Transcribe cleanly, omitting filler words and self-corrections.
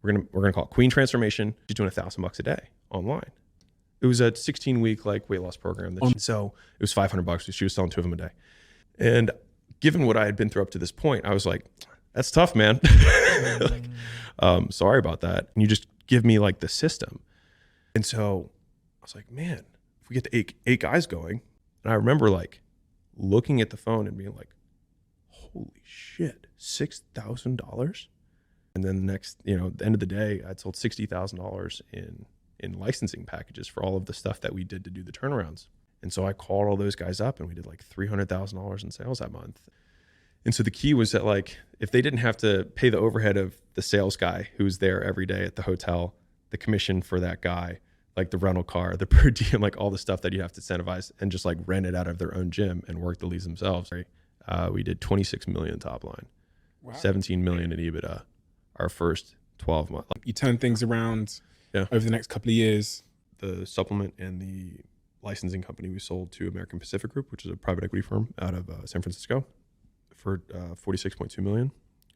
We're gonna call it Queen Transformation. She's doing $1,000 a day online. It was a 16-week like weight loss program. So it was $500. She was selling 2 of them a day. And given what I had been through up to this point, I was like, that's tough, man. Like, sorry about that. And you just give me like the system. And so I was like, man, if we get to eight guys going, and I remember like looking at the phone and being like, holy shit, $6,000. And then the next, at the end of the day, I'd sold $60,000 in licensing packages for all of the stuff that we did to do the turnarounds. And so I called all those guys up and we did like $300,000 in sales that month. And so the key was that like, if they didn't have to pay the overhead of the sales guy who's there every day at the hotel, the commission for that guy, like the rental car, the per diem, like all the stuff that you have to incentivize and just like rent it out of their own gym and work the leads themselves. We did 26 million top line, wow. 17 million in EBITDA, our first 12 months. You turn things around over the next couple of years. The supplement and the licensing company we sold to American Pacific Group, which is a private equity firm out of San Francisco, for 46.2 million.